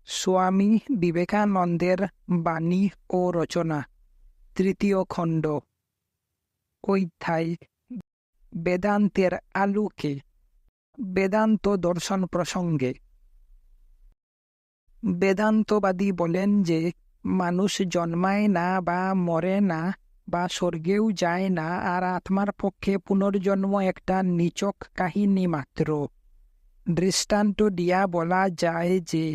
স্বামী বিবেকানন্দের বাণী ও রচনা, তৃতীয় খণ্ড, অধ্যায় বেদান্তের আলোকে, বেদান্ত দর্শন প্রসঙ্গে। বেদান্তবাদী বলেন যে মানুষ জন্মায় না বা মরে না বা স্বর্গেও যায় না, আর আত্মার পক্ষে পুনর্জন্ম একটা নিছক কাহিনী মাত্র। দৃষ্টান্ত দিয়া বলা যায় যে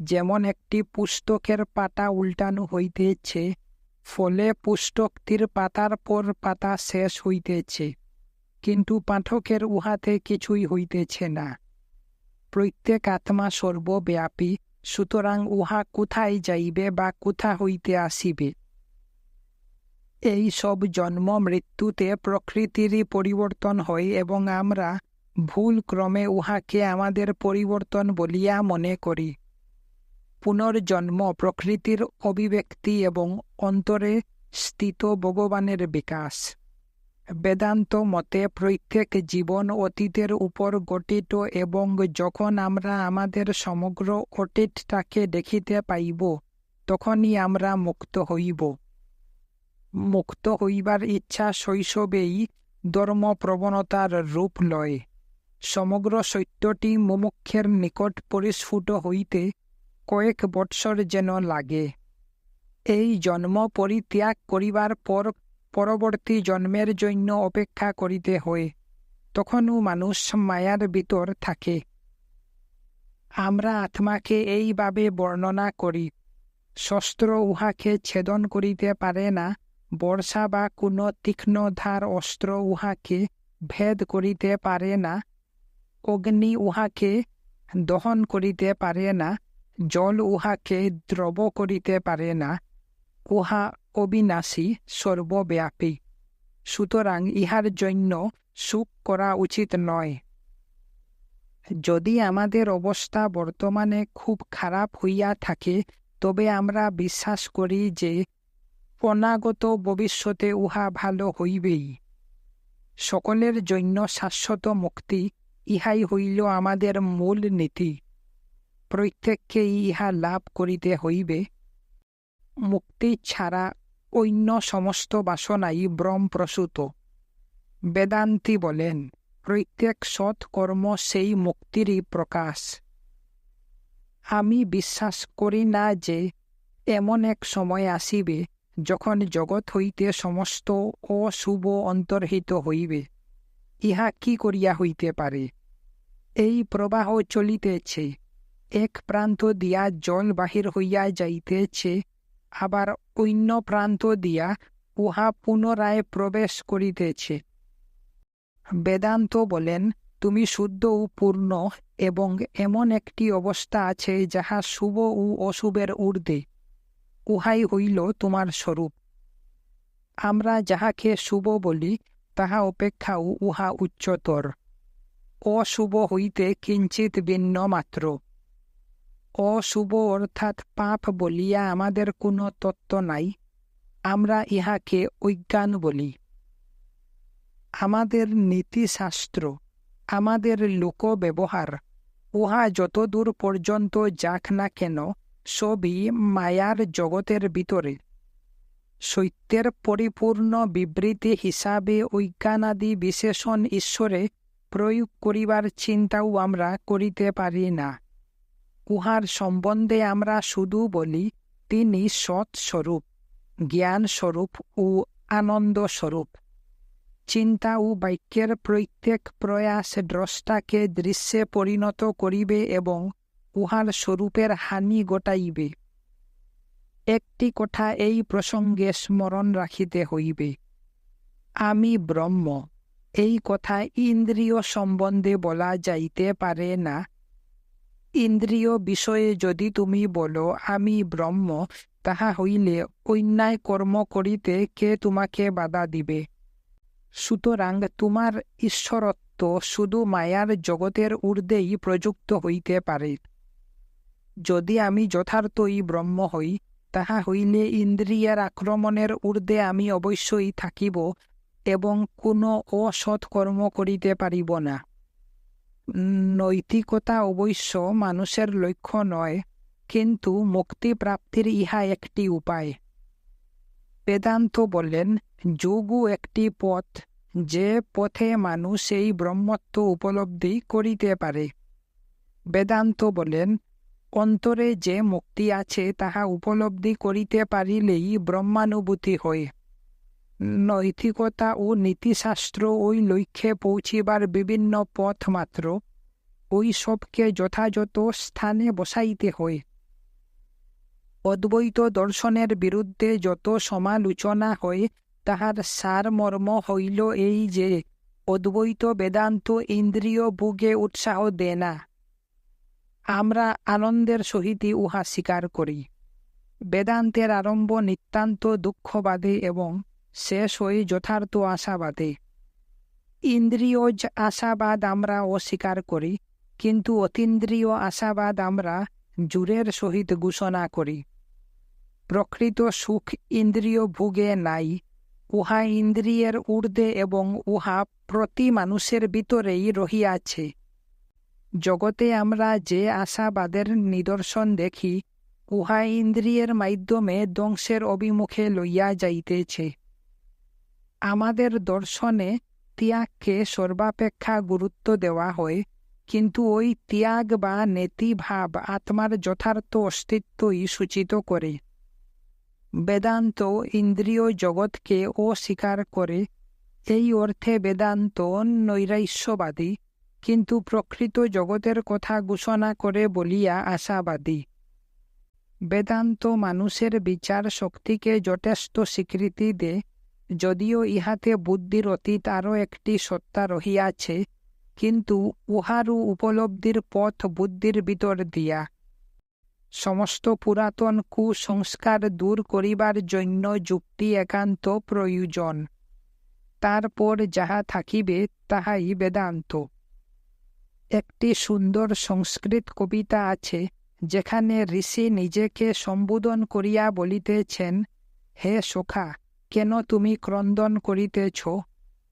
যেমন একটি পুস্তকের পাতা উল্টানো হইতেছে, ফলে পুস্তকটির পাতার পর পাতা শেষ হইতেছে, কিন্তু পাঠকের উহাতে কিছুই হইতেছে না। প্রত্যেক আত্মা সর্বব্যাপী, সুতরাং উহা কোথায় যাইবে বা কোথা হইতে আসিবে? এই সব জন্ম মৃত্যুতে প্রকৃতিরই পরিবর্তন হয় এবং আমরা ভুল ক্রমে উহাকে আমাদের পরিবর্তন বলিয়া মনে করি। পুনর্জন্ম প্রকৃতির অভিব্যক্তি এবং অন্তরে স্থিত ভগবানের বিকাশ। বেদান্ত মতে প্রত্যেক জীবন অতীতের উপর গঠিত এবং যখন আমরা আমাদের সমগ্র অতীতটাকে দেখিতে পাইব, তখনই আমরা মুক্ত হইব। মুক্ত হইবার ইচ্ছা শৈশবেই ধর্মপ্রবণতার রূপ লয়। সমগ্র সত্যটি মুমুক্ষের নিকট পরিস্ফুট হইতে কয়েক বৎসর যেন লাগে। এই জন্ম পরিত্যাগ করিবার পর পরবর্তী জন্মের জন্য অপেক্ষা করিতে হয়। তখনও মানুষ মায়ার ভিতর থাকে। আমরা আত্মাকে এইভাবে বর্ণনা করি: শস্ত্র উহাকে ছেদন করিতে পারে না, বর্ষা বা কোনো তীক্ষ্ণধার অস্ত্র উহাকে ভেদ করিতে পারে না, অগ্নি উহাকে দহন করিতে পারে না, জল উহাকে দ্রব করিতে পারে না। উহা অবিনাশী, সর্বব্যাপী। সুতরাং ইহার জন্য সুখ করা উচিত নয়। যদি আমাদের অবস্থা বর্তমানে খুব খারাপ হইয়া থাকে, তবে আমরা বিশ্বাস করি যে অনাগত ভবিষ্যতে উহা ভালো হইবেই। সকলের জন্য শাশ্বত মুক্তি, ইহাই হইল আমাদের মূল নীতি। প্রত্যেককেই ইহা লাভ করিতে হইবে। মুক্তি ছাড়া অন্য সমস্ত বাসনাই ভ্রমপ্রসূত। বেদান্তি বলেন, প্রত্যেক সৎ কর্ম সেই মুক্তিরই প্রকাশ। আমি বিশ্বাস করি না যে এমন এক সময় আসিবে যখন জগৎ হইতে সমস্ত অশুভ অন্তর্হিত হইবে। ইহা কি করিয়া হইতে পারে? এই প্রবাহ চলিতেছে, এক প্রান্ত দিয়া জল বাহির হইয়া যাইতেছে, আবার অন্য প্রান্ত দিয়া উহা পুনরায় প্রবেশ করিতেছে। বেদান্ত বলেন, তুমি শুদ্ধ ও পূর্ণ, এবং এমন একটি অবস্থা আছে যাহা শুভ ও অশুভের ঊর্ধ্বে। উহাই হইল তোমার স্বরূপ। আমরা যাহাকে শুভ বলি, তাহা অপেক্ষাও উহা উচ্চতর। অশুভ হইতে কিঞ্চিত ভিন্ন মাত্র। অশুভ অর্থাৎ পাপ বলিয়া আমাদের কোনো তত্ত্ব নাই। আমরা ইহাকে অজ্ঞান বলি। আমাদের নীতিশাস্ত্র, আমাদের লোক ব্যবহার, উহা যতদূর পর্যন্ত যাক না কেন, সবই মায়ার জগতের ভিতরে। সত্যের পরিপূর্ণ বিবৃতি হিসাবে অজ্ঞানাদি বিশেষণ ঈশ্বরে প্রয়োগ করিবার চিন্তাও আমরা করিতে পারি না। উহার সম্বন্ধে আমরা শুধু বলি, তিনি সৎ স্বরূপ, জ্ঞান স্বরূপ ও আনন্দ স্বরূপ। চিন্তা ও বাক্যের প্রত্যেক প্রয়াস দ্রষ্টাকে দৃশ্যে পরিণত করিবে এবং উহার স্বরূপের হানি ঘটাইবে। একটি কথা এই প্রসঙ্গে স্মরণ রাখিতে হইবে: আমি ব্রহ্ম। এই কথা ইন্দ্রিয় সম্বন্ধে বলা যাইতে পারে না। ইন্দ্রিয় বিষয়ে যদি তুমি বলো আমি ব্রহ্ম, তাহা হইলে অন্যায় কর্ম করিতে কে তোমাকে বাধা দিবে? সুতরাং তোমার ঈশ্বরত্ব শুধু মায়ার জগতের ঊর্ধ্বেই প্রযুক্ত হইতে পারে। যদি আমি যথার্থই ব্রহ্ম হই, তাহা হইলে ইন্দ্রিয়ের আক্রমণের ঊর্ধ্বে আমি অবশ্যই থাকিব এবং কোনো অসৎ কর্ম করিতে পারিব না। নৈতিকতা অবশ্য মানুষের লক্ষ্য নয়, কিন্তু মুক্তি প্রাপ্তির ইহা একটি উপায়। বেদান্ত বলেন, যোগও একটি পথ, যে পথে মানুষ এই ব্রহ্মত্ব উপলব্ধি করিতে পারে। বেদান্ত বলেন, অন্তরে যে মুক্তি আছে তাহা উপলব্ধি করিতে পারিলেই ব্রহ্মানুভূতি হয়। নৈতিকতা ও নীতিশাস্ত্র ওই লক্ষ্যে পৌঁছিবার বিভিন্ন পথ মাত্র, ওই সবকে যথাযথ স্থানে বসাইতে হয়। অদ্বৈত দর্শনের বিরুদ্ধে যত সমালোচনা হয়, তাহার সারমর্ম হইল এই যে, অদ্বৈত বেদান্ত ইন্দ্রিয় ভোগে উৎসাহ দেয় না। আমরা আনন্দের সহিতই উহা স্বীকার করি। বেদান্তের আরম্ভ নিতান্ত দুঃখবাদে এবং শেষ হয় যথার্থ আশাবাদে। ইন্দ্রিয় আশাবাদ আমরা অস্বীকার করি, কিন্তু অতীন্দ্রিয় আশাবাদ আমরা জোরের সহিত ঘোষণা করি। প্রকৃত সুখ ইন্দ্রিয় ভোগে নাই, উহা ইন্দ্রিয়ের ঊর্ধ্বে এবং উহা প্রতি মানুষের ভিতরেই রহিয়াছে। জগতে আমরা যে আশাবাদের নিদর্শন দেখি, উহা ইন্দ্রিয়ের মাধ্যমে ধ্বংসের অভিমুখে লইয়া যাইতেছে। আমাদের দর্শনে ত্যাগকে সর্বাপেক্ষা গুরুত্ব দেওয়া হয়, কিন্তু ওই ত্যাগ বা নেতিভাব আত্মার যথার্থ অস্তিত্বই সূচিত করে। বেদান্ত ইন্দ্রিয় জগৎকে অস্বীকার করে। এই অর্থে বেদান্ত নৈরাশ্যবাদী, কিন্তু প্রকৃত জগতের কথা ঘোষণা করে বলিয়া আশাবাদী। বেদান্ত মানুষের বিচার শক্তিকে যথেষ্ট স্বীকৃতি দেয়, যদিও ইহাতে বুদ্ধির অতীত আরও একটি সত্তা রহিয়াছে, কিন্তু উহারও উপলব্ধির পথ বুদ্ধির ভিতর দিয়া। সমস্ত পুরাতন কুসংস্কার দূর করিবার জন্য যুক্তি একান্ত প্রয়োজন। তারপর যাহা থাকিবে তাহাই বেদান্ত। একটি সুন্দর সংস্কৃত কবিতা আছে, যেখানে ঋষি নিজেকে সম্বোধন করিয়া বলিতেছেন, হে সখা, কেন তুমি ক্রন্দন করিতেছ?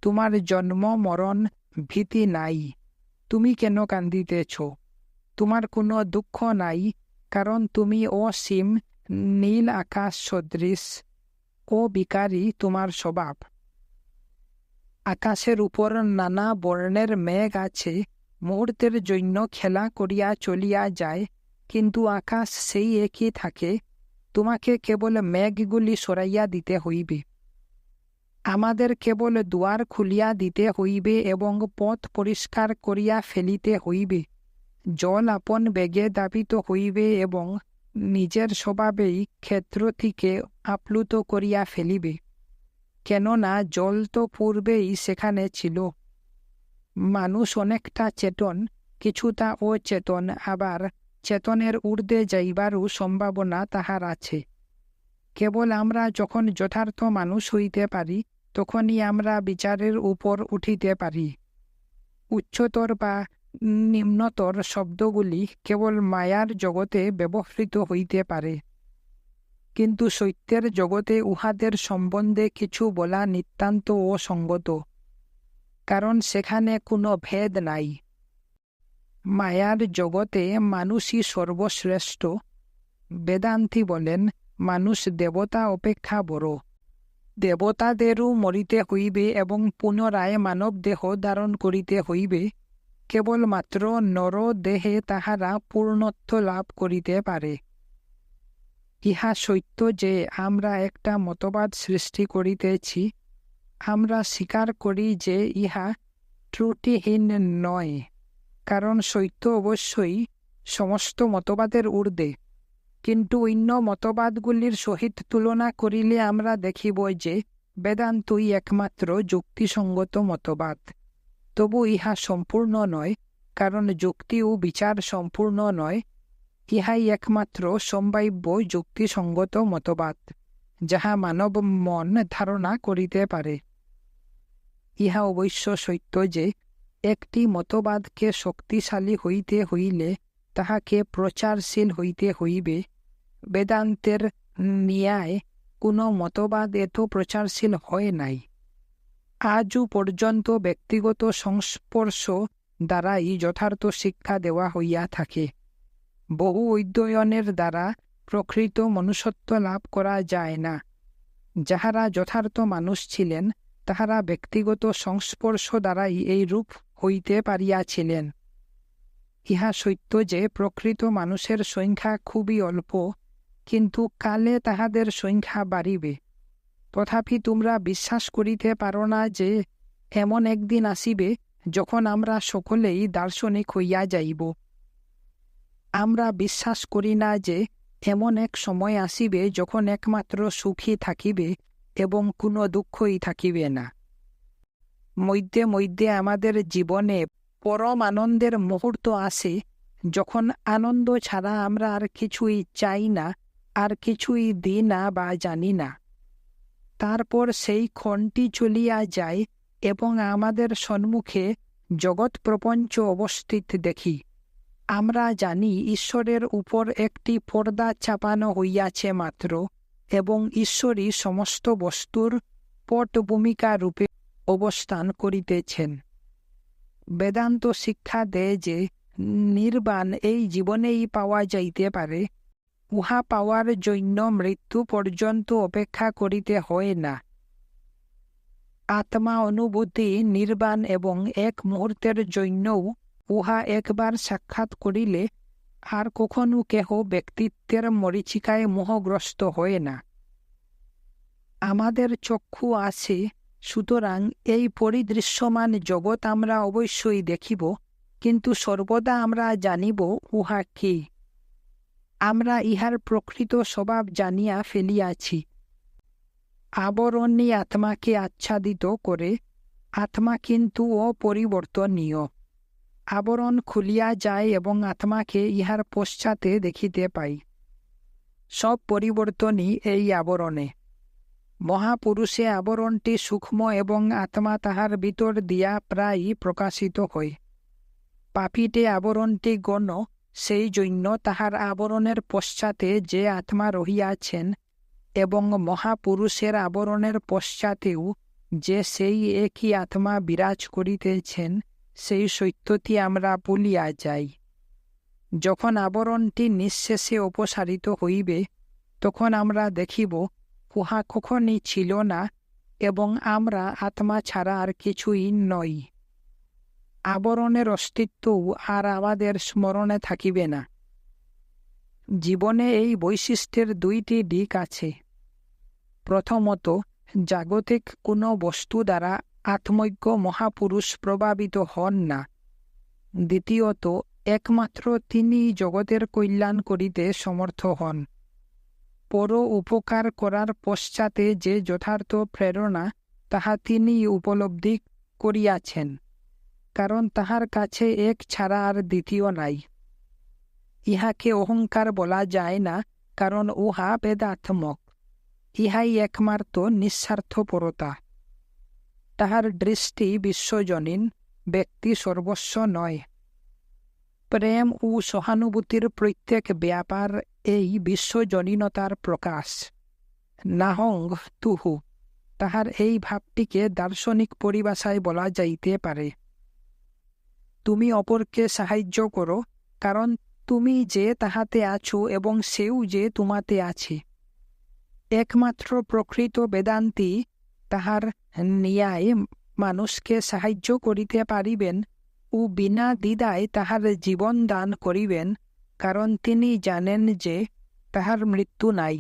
তোমার জন্ম মরণ ভীতি নাই, তুমি কেন কান্দিতেছ? তোমার কোনো দুঃখ নাই, কারণ তুমি অসীম নীল আকাশ সদৃশ, অবিকারী তোমার স্বভাব। আকাশের উপর নানা বর্ণের মেঘ আছে, মুহূর্তের জন্য খেলা করিয়া চলিয়া যায়, কিন্তু আকাশ সেই একই থাকে। তোমাকে কেবল মেঘগুলি সরাইয়া দিতে হইবে। আমাদের কেবল দুয়ার খুলিয়া দিতে হইবে এবং পথ পরিষ্কার করিয়া ফেলিতে হইবে। জল আপন বেগে দাবিত হইবে এবং নিজের স্বভাবেই ক্ষেত্রটিকে আপ্লুত করিয়া ফেলিবে, কেননা জল তো পূর্বেই সেখানে ছিল। মানুষ অনেকটা চেতন, কিছুটা অচেতন, আবার চেতনের ঊর্ধ্বে যাইবারও সম্ভাবনা তাহার আছে। কেবল আমরা যখন যথার্থ মানুষ হইতে পারি, তখনই আমরা বিচারের উপর উঠিতে পারি। উচ্চতর বা নিম্নতর শব্দগুলি কেবল মায়ার জগতে ব্যবহৃত হইতে পারে, কিন্তু সত্যের জগতে উহাদের সম্বন্ধে কিছু বলা নিতান্ত অসঙ্গত, কারণ সেখানে কোনো ভেদ নাই। মায়ার জগতে মানুষই সর্বশ্রেষ্ঠ। বেদান্তি বলেন, মানুষ দেবতা অপেক্ষা বড়। দেবতাদেরও মরিতে হইবে এবং পুনরায় মানব দেহ ধারণ করিতে হইবে। কেবলমাত্র নর দেহে তাহারা পূর্ণত্ব লাভ করিতে পারে। ইহা সত্য যে আমরা একটা মতবাদ সৃষ্টি করিতেছি। আমরা স্বীকার করি যে ইহা ত্রুটিহীন নয়, কারণ সত্য অবশ্যই সমস্ত মতবাদের ঊর্ধ্বে। কিন্তু অন্য মতবাদগুলির সহিত তুলনা করিলে আমরা দেখিব যে বেদান্তই একমাত্র যুক্তিসঙ্গত মতবাদ। তবু ইহা সম্পূর্ণ নয়, কারণ যুক্তি ও বিচার সম্পূর্ণ নয়। ইহাই একমাত্র সম্ভাব্য যুক্তিসঙ্গত মতবাদ, যাহা মানব মন ধারণা করিতে পারে। ইহা অবশ্য সত্য যে একটি মতবাদকে শক্তিশালী হইতে হইলে তাহাকে প্রচারশীল হইতে হইবে। বেদান্তের ন্যায় কোনো মতবাদ এত প্রচারশীল হয় নাই। আজও পর্যন্ত ব্যক্তিগত সংস্পর্শ দ্বারাই যথার্থ শিক্ষা দেওয়া হইয়া থাকে। বহু অধ্যয়নের দ্বারা প্রকৃত মনুষ্যত্ব লাভ করা যায় না। যাহারা যথার্থ মানুষ ছিলেন, তাহারা ব্যক্তিগত সংস্পর্শ দ্বারাই এই রূপ হইতে পারিয়াছিলেন। ইহা সত্য যে প্রকৃত মানুষের সংখ্যা খুবই অল্প, কিন্তু কালে তাহাদের সংখ্যা বাড়িবে। তথাপি তোমরা বিশ্বাস করিতে পারো না যে এমন একদিন আসিবে যখন আমরা সকলেই দার্শনিক হইয়া যাইব। আমরা বিশ্বাস করি না যে এমন এক সময় আসিবে যখন একমাত্র সুখী থাকিবে এবং কোনো দুঃখই থাকিবে না। মধ্যে মধ্যে আমাদের জীবনে পরম আনন্দের মুহূর্ত আসে, যখন আনন্দ ছাড়া আমরা আর কিছুই চাই না, আর কিছুই দিই না বা জানি না। তারপর সেই ক্ষণটি চলিয়া যায় এবং আমাদের সম্মুখে জগৎ প্রপঞ্চ অবস্থিত দেখি। আমরা জানি ঈশ্বরের উপর একটি পর্দা চাপানো হইয়াছে মাত্র, এবং ঈশ্বরই সমস্ত বস্তুর পটভূমিকা রূপে অবস্থান করিতেছেন। বেদান্ত শিক্ষা দেয় যে নির্বাণ এই জীবনেই পাওয়া যাইতে পারে। উহা পাওয়ার জন্য মৃত্যু পর্যন্ত অপেক্ষা করিতে হয় না। আত্মা অনুভূতি নির্বাণ এবং এক মুহূর্তের জন্যও উহা একবার সাক্ষাৎ করিলে আর কখনো কেহ ব্যক্তিত্বের মরীচিকায় মোহগ্রস্ত হয় না। আমাদের চক্ষু আছে, সুতরাং এই পরিদৃশ্যমান জগৎ আমরা অবশ্যই দেখিব, কিন্তু সর্বদা আমরা জানিব উহা কি। আমরা ইহার প্রকৃত স্বভাব জানিয়া ফেলিয়াছি। আবরণী আত্মাকে আচ্ছাদিত করে, আত্মা কিন্তু অপরিবর্তনীয়। আবরণ খুলিয়া যায় এবং আত্মাকে ইহার পশ্চাতে দেখিতে পাই। সব পরিবর্তনই এই আবরণে। মহাপুরুষে আবরণটি সূক্ষ্ম এবং আত্মা তাহার ভিতর দিয়া প্রায়ই প্রকাশিত হয়। পাপীতে আবরণটি গণ, সেই জন্য তাহার আবরণের পশ্চাতে যে আত্মা রহিয়াছেন, এবং মহাপুরুষের আবরণের পশ্চাতেও যে সেই একই আত্মা বিরাজ করিতেছেন, সেই সত্যটি আমরা ভুলিয়া যাই। যখন আবরণটি নিঃশেষে অপসারিত হইবে, তখন আমরা দেখিব উহা কখনই ছিল না এবং আমরা আত্মা ছাড়া আর কিছুই নই। আবরণের অস্তিত্বও আর আমাদের স্মরণে থাকিবে না। জীবনে এই বৈশিষ্ট্যের দুইটি দিক আছে। প্রথমত, জাগতিক কোনো বস্তু দ্বারা আত্মজ্ঞ মহাপুরুষ প্রভাবিত হন না। দ্বিতীয়ত, একমাত্র তিনি জগতের কল্যাণ করিতে সমর্থ হন। পর উপকার করার পশ্চাতে যে যথার্থ প্রেরণা, তাহা তিনি উপলব্ধি করিয়াছেন, কারণ তাহার কাছে এক ছাড়া আর দ্বিতীয় নাই। ইহাকে অহংকার বলা যায় না, কারণ উহা বেদাত্মক। ইহাই একমাত্র নিঃস্বার্থপরতা। তাহার দৃষ্টি বিশ্বজনীন, ব্যক্তি সর্বস্ব নয়। প্রেম ও সহানুভূতির প্রত্যেক ব্যাপার এই বিশ্বজনীনতার প্রকাশ। নাহং তুহু, তাহার এই ভাবটিকে দার্শনিক পরিভাষায় বলা যাইতে পারে। তুমি অপরকে সাহায্য করো, কারণ তুমি যে তাহাতে আছো এবং সেও যে তোমাতে আছে। একমাত্র প্রকৃত বেদান্তী তাহার ন্যায় মানুষকে সাহায্য করিতে পারিবেন ও বিনা দ্বিধায় তাহার জীবন দান করিবেন, কারণ তিনি জানেন যে তাহার মৃত্যু নাই।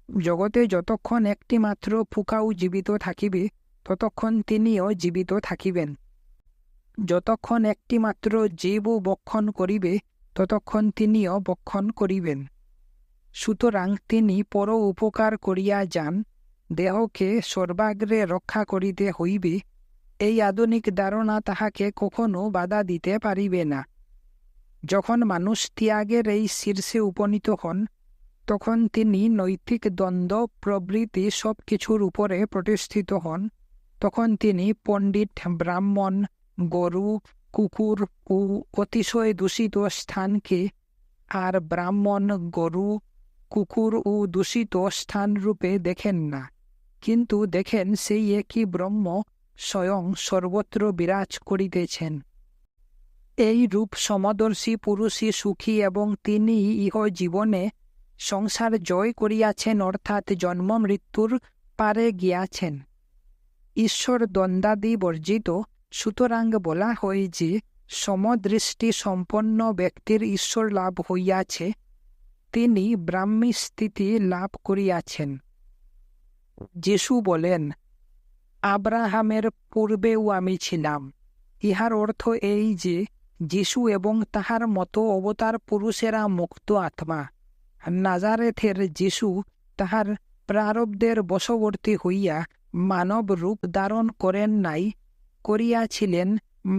জগতে যতক্ষণ একটি মাত্র ফুকাও জীবিত থাকিবে, ততক্ষণ তিনিও জীবিত থাকিবেন। যতক্ষণ একটি মাত্র জীবও বক্ষণ করিবে, ততক্ষণ তিনিও বক্ষণ করিবেন। সুতরাং তিনি পর উপকার করিয়া যান। দেহকে সর্বাগ্রে রক্ষা করিতে হইবে, এই আধুনিক ধারণা তাহাকে কখনো বাধা দিতে পারিবে না। যখন মানুষ ত্যাগের এই শীর্ষে উপনীত হন, তখন তিনি নৈতিক দ্বন্দ্ব প্রভৃতি সব কিছুর উপরে প্রতিষ্ঠিত হন। তখন তিনি পণ্ডিত, ব্রাহ্মণ, গরু, কুকুর ও অতিশয় দূষিত স্থানকে আর ব্রাহ্মণ, গরু, কুকুর ও দূষিত স্থান রূপে দেখেন না, কিন্তু দেখেন সেই একই ব্রহ্ম স্বয়ং সর্বত্র বিরাজ করিতেছেন। এই রূপ সমদর্শী পুরুষই সুখী এবং তিনি ইহ জীবনে সংসার জয় করিয়াছেন, অর্থাৎ জন্ম মৃত্যুর পারে গিয়াছেন। ঈশ্বর দ্বন্দ্বাদি বর্জিত, সুতরাং বলা হয় যে সমদৃষ্টি সম্পন্ন ব্যক্তির ঈশ্বর লাভ হইয়াছে, তিনি ব্রাহ্মী স্থিতি লাভ করিয়াছেন। যীশু বলেন, আব্রাহামের পূর্বেও আমি ছিলাম। ইহার অর্থ এই যে যীশু এবং তাহার মতো অবতার পুরুষেরা মুক্ত আত্মা। নাজারেথের যীশু তাহার প্রারব্ধের বশবর্তী হইয়া মানব রূপ ধারণ করেন নাই, করিয়াছিলেন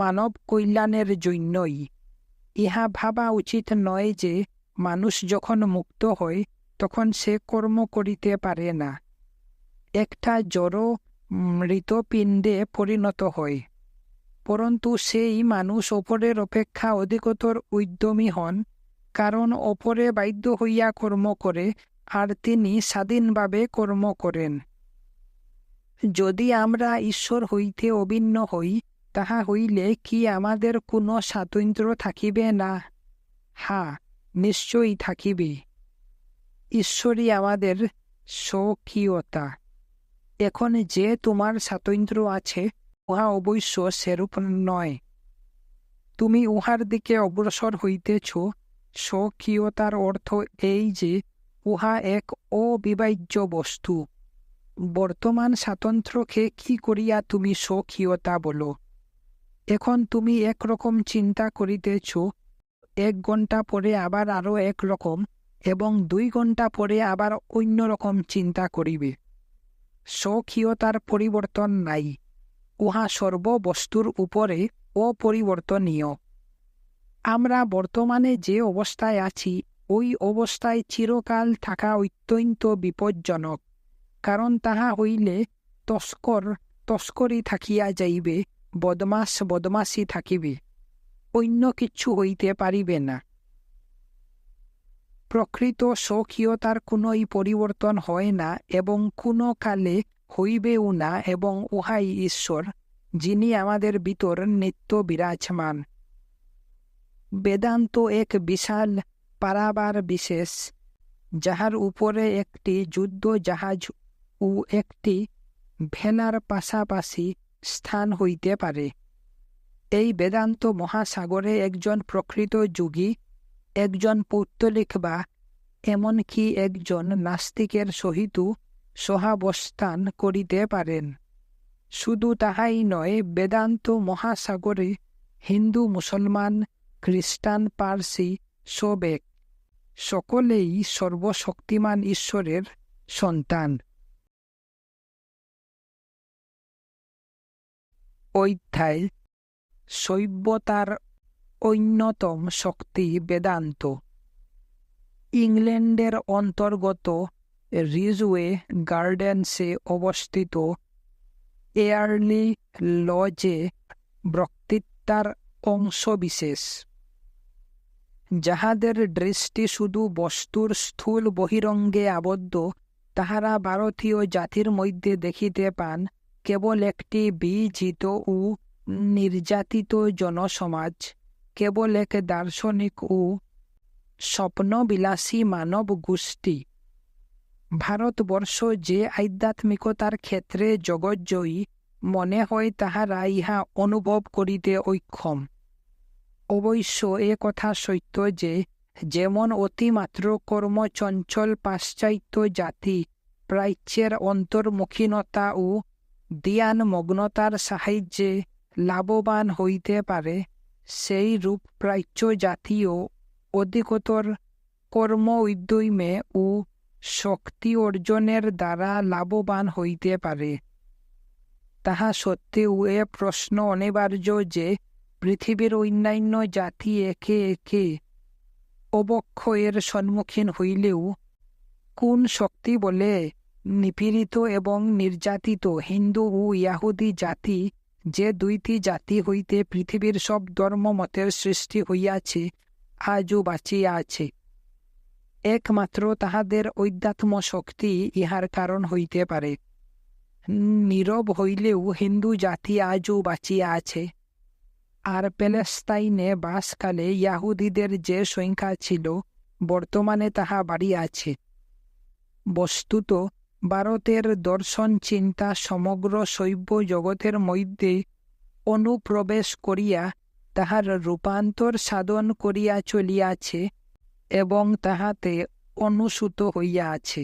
মানব কল্যাণের জন্যই। ইহা ভাবা উচিত নয় যে মানুষ যখন মুক্ত হয় তখন সে কর্ম করিতে পারে না, একটা জড় মৃতপিণ্ডে পরিণত হয়। পরন্তু সেই মানুষ অপরের অপেক্ষা অধিকতর উদ্যমী হন, কারণ অপরে বাধ্য হইয়া কর্ম করে আর তিনি স্বাধীনভাবে কর্ম করেন। যদি আমরা ঈশ্বর হইতে অভিন্ন হই, তাহা হইলে কি আমাদের কোনো স্বাতন্ত্র্য থাকিবে না? হ্যাঁ, নিশ্চয়ই থাকিবে। ঈশ্বরই আমাদের স্বকীয়তা। এখন যে তোমার স্বাতন্ত্র্য আছে, উহা অবশ্য সেরূপ নয়। তুমি উহার দিকে অগ্রসর হইতেছ। স্বকীয়তার অর্থ এই যে উহা এক অবিভাজ্য বস্তু। বর্তমান স্বাতন্ত্র্যকে কি করিয়া তুমি স্বকীয়তা বলো? এখন তুমি একরকম চিন্তা করিতেছ, 1 ঘণ্টা পরে আবার আরও একরকম, এবং 2 ঘণ্টা পরে আবার অন্য রকম চিন্তা করিবে। স্বকীয়তার পরিবর্তন নাই, উহা সর্ববস্তুর উপরে অপরিবর্তনীয়। আমরা বর্তমানে যে অবস্থায় আছি, ওই অবস্থায় চিরকাল থাকা অত্যন্ত বিপজ্জনক, কারণ তাহা হইলে তস্করি থাকিয়া যাইবে, বদমাস বদমাসি থাকিবে, অন্য কিছু হইতে পারিবে না। প্রকৃত স্বকীয়তার কোনই পরিবর্তন হয় না এবং কোনো কালে হইবেও না, এবং উহাই ঈশ্বর, যিনি আমাদের ভিতর নিত্য বিরাজমান। বেদান্ত এক বিশাল পারাবার বিশেষ, যাহার উপরে একটি যুদ্ধ জাহাজ ও একটি ভেলার পাশাপাশি স্থান হইতে পারে। এই বেদান্ত মহাসাগরে একজন প্রকৃত যোগী, একজন পৌত্তলিক বা এমনকি একজন নাস্তিকের সহিত সহাবস্থান করিতে পারেন। শুধু তাহাই নয়, বেদান্ত মহাসাগরে হিন্দু, মুসলমান, খ্রিস্টান, পার্সি, সবেক সকলেই সর্বশক্তিমান ঈশ্বরের সন্তান। অধ্যায় সভ্যতার অন্যতম শক্তি বেদান্ত। ইংল্যান্ডের অন্তর্গত রিজওয়ে গার্ডেন্সে অবস্থিত এয়ারলি লজে বক্তৃতার অংশবিশেষ। যাহাদের দৃষ্টি শুধু বস্তুর স্থূল বহিরঙ্গে আবদ্ধ, তাহারা ভারতীয় জাতির মধ্যে দেখিতে পান কেবল একটি বিজিত ও নির্যাতিত জনসমাজ, কেবল এক দার্শনিক ও স্বপ্নবিলাসী মানব গোষ্ঠী। ভারতবর্ষ যে আধ্যাত্মিকতার ক্ষেত্রে জগজ্জয়ী, মনে হয় তাহারা ইহা অনুভব করিতে অক্ষম। অবশ্য এ কথা সত্য যে যেমন অতিমাত্র কর্মচঞ্চল পাশ্চাত্য জাতি প্রাচ্যের অন্তর্মুখীনতা ও ধ্যানমগ্নতার সাহায্যে লাভবান হইতে পারে, সেই রূপ প্রাচ্য জাতীয় অধিকতর কর্ম উদ্যমে ও শক্তি অর্জনের দ্বারা লাভবান হইতে পারে। তাহা সত্ত্বেও এ প্রশ্ন অনিবার্য যে পৃথিবীর অন্যান্য জাতি একে একে অবক্ষয়ের সম্মুখীন হইলেও কোন শক্তি বলে নিপীড়িত এবং নির্যাতিত হিন্দু ও ইয়াহুদি জাতি, যে 2টি জাতি হইতে পৃথিবীর সব ধর্মমতের সৃষ্টি হইয়াছে, আজও বাঁচিয়া আছে। একমাত্র তাহাদের অধ্যাত্ম শক্তি ইহার কারণ হইতে পারে। নীরব হইলেও হিন্দু জাতি আজও বাঁচিয়া আছে। আর প্যালেস্তাইনে বাসকালে ইয়াহুদীদের যে সংখ্যা ছিল, বর্তমানে তাহা বাড়িয়াছে। বস্তুত ভারতের দর্শন চিন্তা সমগ্র শৈব জগতের মধ্যে অনুপ্রবেশ করিয়া তাহার রূপান্তর সাধন করিয়া চলিয়াছে এবং তাহাতে অনুসূত হইয়া আছে।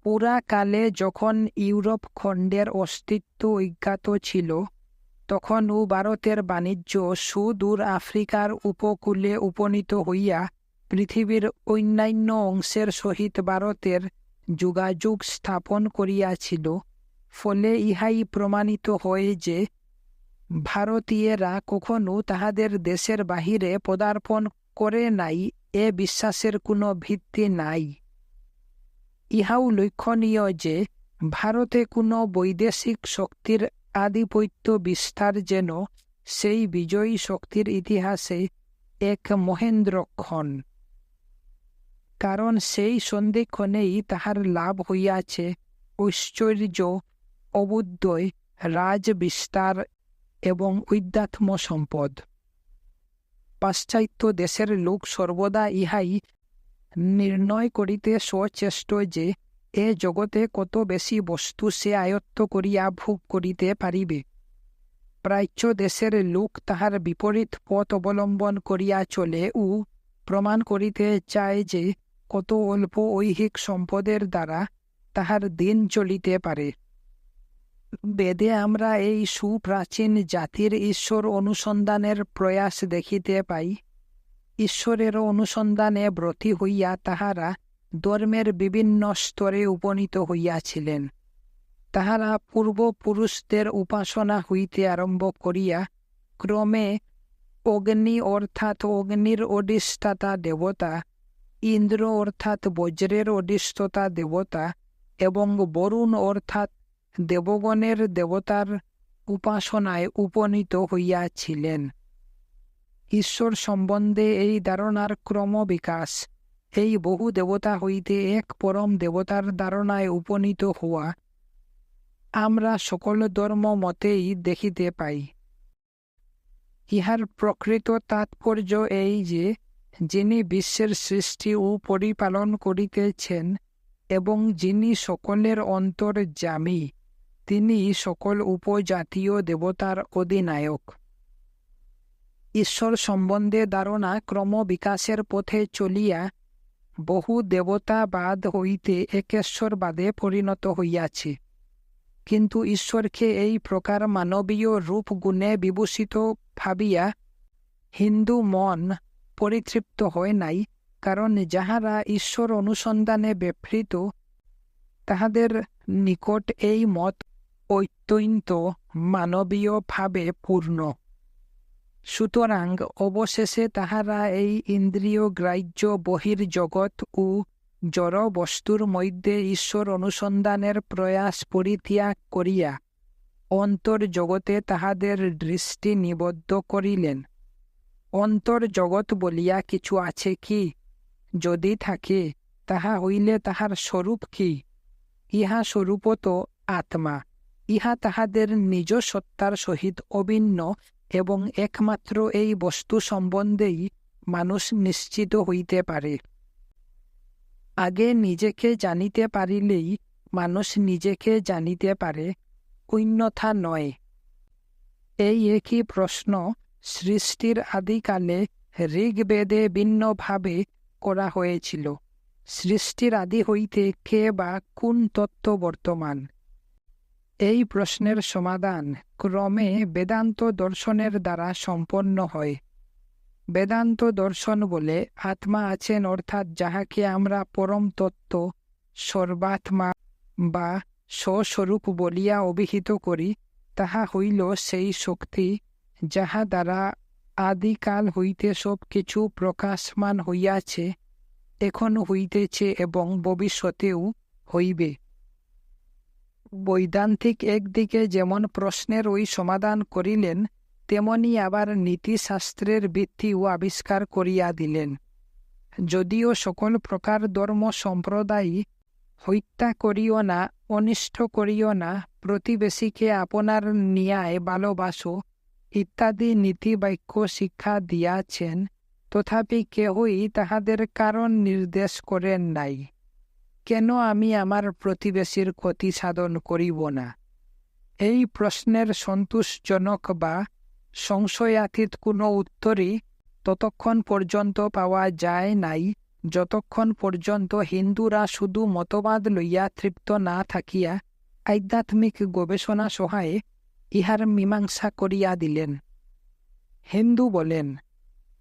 পুরাকালে যখন ইউরোপ খণ্ডের অস্তিত্ব অজ্ঞাত ছিল, তখন ভারতের বাণিজ্য সুদূর আফ্রিকার উপকূলে উপনীত হইয়া পৃথিবীর অন্যান্য অংশের সহিত ভারতের যোগাযোগ স্থাপন করিয়াছিল। ফলে ইহাই প্রমাণিত হয় যে ভারতীয়েরা কখনো তাহাদের দেশের বাহিরে পদার্পণ করে নাই, এ বিশ্বাসের কোনো ভিত্তি নাই। ইহাও লক্ষণীয় যে ভারতে কোনো বৈদেশিক শক্তির আধিপত্য বিস্তার যেন সেই বিজয়ী শক্তির ইতিহাসে এক মহেন্দ্রক্ষণ, কারণ সেই সন্ধিক্ষণেই তাহার লাভ হইয়াছে ঐশ্বর্য, অবুদ্ধয়, রাজ বিস্তার এবং অধ্যাত্ম সম্পদ। পাশ্চাত্য দেশের লোক সর্বদা ইহাই নির্ণয় করিতে সচেষ্ট যে এ জগতে কত বেশি বস্তু সে আয়ত্ত করিয়া ভোগ করিতে পারিবে। প্রাচ্য দেশের লোক তাহার বিপরীত পথ অবলম্বন করিয়া চলে ও প্রমাণ করিতে চায় যে কত অল্প ঐহিক সম্পদের দ্বারা তাহার দিন চলিতে পারে। বেদে আমরা এই সুপ্রাচীন জাতির ঈশ্বর অনুসন্ধানের প্রয়াস দেখিতে পাই। ঈশ্বরের অনুসন্ধানে ব্রতী হইয়া তাহারা ধর্মের বিভিন্ন স্তরে উপনীত হইয়াছিলেন। তাহারা পূর্বপুরুষদের উপাসনা হইতে আরম্ভ করিয়া ক্রমে অগ্নি অর্থাৎ অগ্নির অধিষ্ঠাতা দেবতা, ইন্দ্র অর্থাৎ বজ্রের অধিষ্ঠাতা দেবতা এবং বরুণ অর্থাৎ দেবগণের দেবতার উপাসনায় উপনীত হইয়াছিলেন। ঈশ্বর সম্বন্ধে এই ধারণার ক্রমবিকাশ, এই বহু দেবতা হইতে এক পরম দেবতার ধারণায় উপনীত হওয়া আমরা সকল ধর্ম মতেই দেখিতে পাই। ইহার প্রকৃত তাৎপর্য এই যে যিনি বিশ্বের সৃষ্টি ও পরিপালন করিতেছেন এবং যিনি সকলের অন্তর্যামী, তিনি সকল উপজাতীয় দেবতার অধিনায়ক। ঈশ্বর সম্বন্ধে ধারণা ক্রমবিকাশের পথে চলিয়া বহু দেবতাবাদ হইতে একেশ্বরবাদে পরিণত হইয়াছে। কিন্তু ঈশ্বরকে এই প্রকার মানবীয় রূপ গুণে বিভূষিত ভাবিয়া হিন্দু মন পরিতৃপ্ত হয় নাই, কারণ যাহারা ঈশ্বর অনুসন্ধানে ব্যাপৃত তাহাদের নিকট এই মত অত্যন্ত মানবীয় ভাবে পূর্ণ। সুতরাং অবশেষে তাহারা এই ইন্দ্রিয় গ্রাহ্য বহির্জগৎ ও জড় বস্তুর মধ্যে ঈশ্বর অনুসন্ধানের প্রয়াস পরিত্যাগ করিয়া অন্তর্জগতে তাহাদের দৃষ্টি নিবদ্ধ করিলেন। অন্তর্জগৎ বলিয়া কিছু আছে কি? যদি থাকে, তাহা হইলে তাহার স্বরূপ কি? ইহা স্বরূপত আত্মা। ইহা তাহাদের নিজ সত্তার সহিত অভিন্ন এবং একমাত্র এই বস্তু সম্বন্ধেই মানুষ নিশ্চিত হইতে পারে। আগে নিজেকে জানিতে পারিলেই মানুষ নিজেকে জানিতে পারে, অন্যথা নয়। এই একই প্রশ্ন সৃষ্টির আদিকালে ঋগ্বেদে ভিন্নভাবে করা হয়েছিল। সৃষ্টির আদি হইতে কে বা কোন তত্ত্ব বর্তমান? এই প্রশ্নের সমাধান ক্রমে বেদান্ত দর্শনের দ্বারা সম্পন্ন হয়। বেদান্ত দর্শন বলে আত্মা আছেন, অর্থাৎ যাহাকে আমরা পরম তত্ত্ব, সর্বাত্মা বা স্বস্বরূপ বলিয়া অভিহিত করি, তাহা হইল সেই শক্তি যাহা দ্বারা আদিকাল হইতে সব কিছু প্রকাশমান হইয়াছে, এখন হইতেছে এবং ভবিষ্যতেও হইবে। বৈদান্তিক একদিকে যেমন প্রশ্নের ওই সমাধান করিলেন, তেমনি আবার নীতিশাস্ত্রের ভিত্তিও আবিষ্কার করিয়া দিলেন। যদিও সকল প্রকার ধর্ম সম্প্রদায় হত্যা করিও না, অনিষ্ট করিও না, প্রতিবেশীকে আপনার ন্যায় ভালোবাসো, ইত্যাদি নীতিবাক্য শিক্ষা দিয়াছেন, তথাপি কেহই তাহাদের কারণ নির্দেশ করেন নাই। কেন আমি আমার প্রতিবেশীর ক্ষতি সাধন করিব না? এই প্রশ্নের সন্তোষজনক বা সংশয়াতীত কোনো উত্তরই ততক্ষণ পর্যন্ত পাওয়া যায় নাই, যতক্ষণ পর্যন্ত হিন্দুরা শুধু মতবাদ লইয়া তৃপ্ত না থাকিয়া আধ্যাত্মিক গবেষণা সহায়ে ইহার মীমাংসা করিয়া দিলেন। হিন্দু বলেন,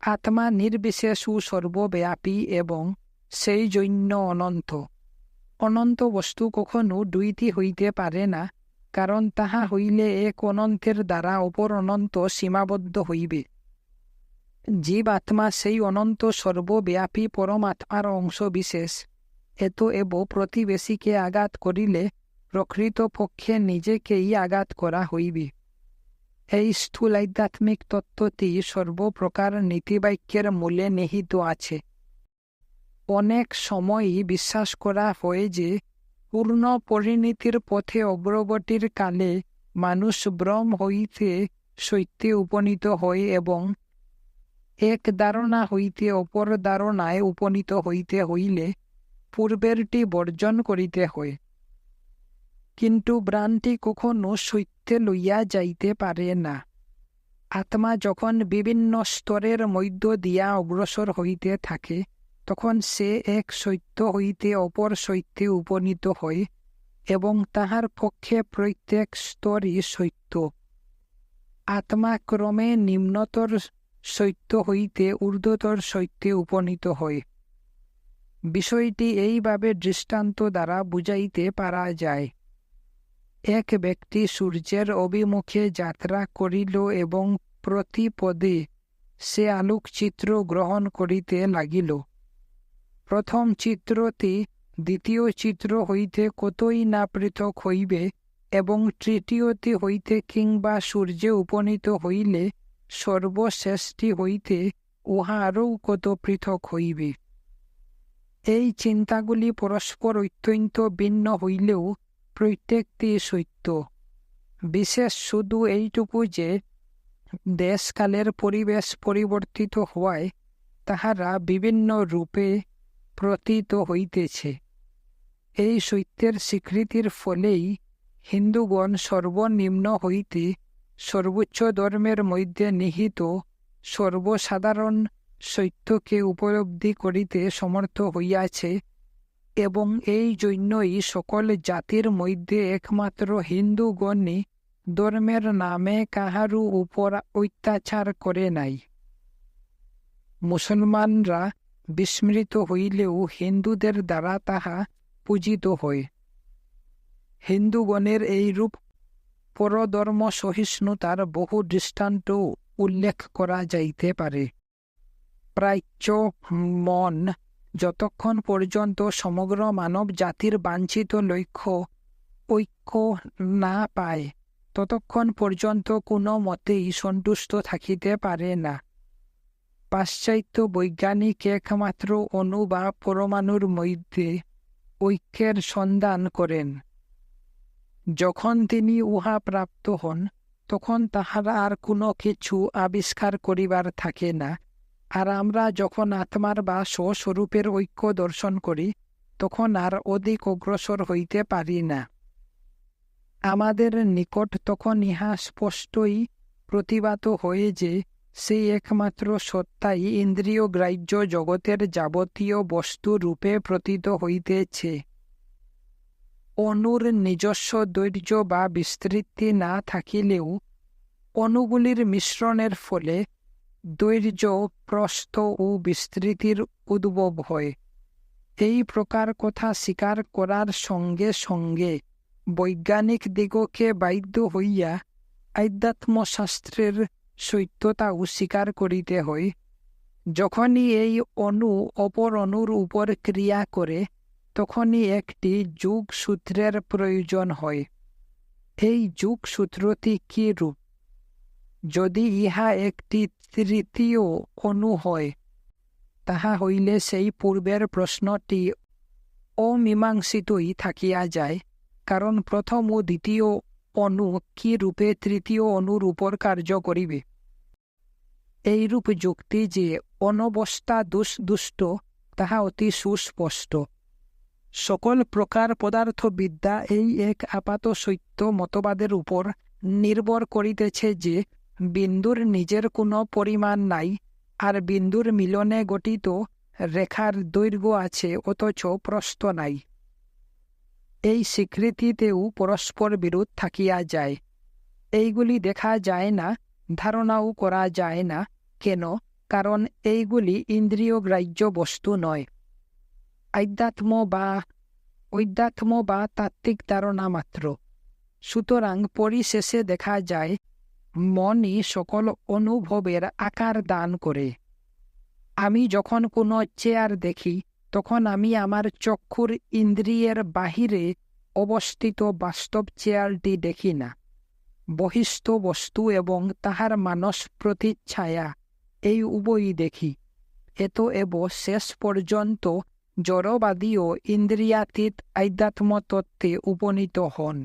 আত্মা নির্বিশেষ ও সর্বব্যাপী এবং সেই জন্য অনন্ত। অনন্ত বস্তু কখনো দুইটি হইতে পারে না, কারণ তাহা হইলে এক অনন্তের দ্বারা অপর অনন্ত সীমাবদ্ধ হইবে। জীব আত্মা সেই অনন্ত সর্বব্যাপী পরমাত্মার অংশ বিশেষ। এব প্রতিবেশীকে আঘাত করিলে প্রকৃতপক্ষে নিজেকেই আঘাত করা হইবে। এই স্থূল আধ্যাত্মিক তত্ত্বটি সর্বপ্রকার নীতিবাক্যের মূলে নিহিত আছে। অনেক সময়ই বিশ্বাস করা হয় যে পূর্ণ পরিণতির পথে অগ্রগতির কালে মানুষ ব্রহ্ম হইতে সত্যে উপনীত হয় এবং এক ধারণা হইতে অপর ধারণায় উপনীত হইতে হইলে পূর্বেরটি বর্জন করিতে হয়। কিন্তু ভ্রান্তি কখনো সত্যে লইয়া যাইতে পারে না। আত্মা যখন বিভিন্ন স্তরের মধ্য দিয়া অগ্রসর হইতে থাকে, তখন সে এক সত্য হইতে অপর সত্যে উপনীত হয় এবং তাহার পক্ষে প্রত্যেক স্তরই সত্য। আত্মা ক্রমে নিম্নতর সত্য হইতে ঊর্ধ্বতর সত্যে উপনীত হয়। বিষয়টি এইভাবে দৃষ্টান্ত দ্বারা বুঝাইতে পারা যায়। এক ব্যক্তি সূর্যের অভিমুখে যাত্রা করিল এবং প্রতি পদে সে আলোকচিত্র গ্রহণ করিতে লাগিল। প্রথম চিত্রটি দ্বিতীয় চিত্র হইতে কতই না পৃথক হইবে এবং তৃতীয়টি হইতে কিংবা সূর্যে উপনীত হইলে সর্বশেষটি হইতে উহা আরও কত পৃথক হইবে। এই চিন্তাগুলি পরস্পর অত্যন্ত ভিন্ন হইলেও প্রত্যেকটি সত্য। বিশেষ শুধু এইটুকু যে দেশকালের পরিবেশ পরিবর্তিত হওয়ায় তাহারা বিভিন্ন রূপে প্রতীত হইতেছে। এই সত্যের স্বীকৃতির ফলেই হিন্দুগণ সর্বনিম্ন হইতে সর্বোচ্চ ধর্মের মধ্যে নিহিত সর্বসাধারণ সত্যকে উপলব্ধি করিতে সমর্থ হইয়াছে এবং এই জন্যই সকল জাতির মধ্যে একমাত্র হিন্দুগণই ধর্মের নামে কাহারও উপর অত্যাচার করে নাই। মুসলমানরা বিস্মৃত হইলেও হিন্দুদের দ্বারা তাহা পূজিত হয়। হিন্দুগণের এইরূপ পরধর্ম সহিষ্ণুতার বহু দৃষ্টান্ত উল্লেখ করা যাইতে পারে। প্রাচ্য মন যতক্ষণ পর্যন্ত সমগ্র মানব জাতির বাঞ্ছিত লক্ষ্য ঐক্য না পায়, ততক্ষণ পর্যন্ত কোনো মতেই সন্তুষ্ট থাকিতে পারে না। পাশ্চাত্য বৈজ্ঞানিক একমাত্র অণু বা পরমাণুর মধ্যে ঐক্যের সন্ধান করেন। যখন তিনি উহা প্রাপ্ত হন, তখন তাহারা আর কোনো কিছু আবিষ্কার করিবার থাকে না। আর আমরা যখন আত্মার বা স্বস্বরূপের ঐক্য দর্শন করি, তখন আর অধিক অগ্রসর হইতে পারি না। আমাদের নিকট তখন ইহা স্পষ্টই প্রতিভাত হয়ে যে সেই একমাত্র সত্তাই ইন্দ্রিয় গ্রাহ্য জগতের যাবতীয় বস্তু রূপে প্রতীত হইতেছে। অণুর নিজস্ব দৈর্ঘ্য বা বিস্তৃতি না থাকিলেও অণুগুলির মিশ্রণের ফলে দৈর্ঘ্য, প্রস্থ ও বিস্তৃতির উদ্ভব হয়। এই প্রকার কথা স্বীকার করার সঙ্গে সঙ্গে বৈজ্ঞানিক দিগকে বাধ্য হইয়া আধ্যাত্মশাস্ত্রের সত্যতাও স্বীকার করিতে হয়। যখনই এই অণু অপর অণুর উপর ক্রিয়া করে, তখনই একটি যোগসূত্রের প্রয়োজন হয়। এই যোগসূত্রটি কি রূপ? যদি ইহা একটি তৃতীয় অণু হয়, তাহা হইলে সেই পূর্বের প্রশ্নটি অমীমাংসিতই থাকিয়া যায়, কারণ প্রথম ও দ্বিতীয় অণু কি রূপে তৃতীয় অণুর উপর কার্য করিবে। এইরূপ যুক্তি যে অনবস্থা দুষ্ট, তাহা অতি সুস্পষ্ট। সকল প্রকার পদার্থবিদ্যা এই এক আপাত সত্য মতবাদের উপর নির্ভর করিতেছে যে বিন্দুর নিজের কোনো পরিমাণ নাই, আর বিন্দুর মিলনে গঠিত রেখার দৈর্ঘ্য আছে অথচ প্রস্থ নাই। এই স্বীকৃতিতেও পরস্পর বিরোধ থাকিয়া যায়। এইগুলি দেখা যায় না, ধারণাও করা যায় না। কেন? কারণ এইগুলি ইন্দ্রিয়গ্রাহ্য বস্তু নয়, অধ্যাত্ম বা তাত্ত্বিক ধারণা মাত্র। সুতরাং পরিশেষে দেখা যায় মনই সকল অনুভবের আকার দান করে। আমি যখন কোনো চেয়ার দেখি, তখন আমি আমার চক্ষুর ইন্দ্রিয়ের বাহিরে অবস্থিত বাস্তব চেয়ারটি দেখি না, বহিস্থ বস্তু এবং তাহার মানস প্রতিচ্ছায়া এই উভয়ই দেখি। এব শেষ পর্যন্ত জড়বাদী ও ইন্দ্রিয়াতীত আধ্যাত্ম তত্ত্বে উপনীত হন।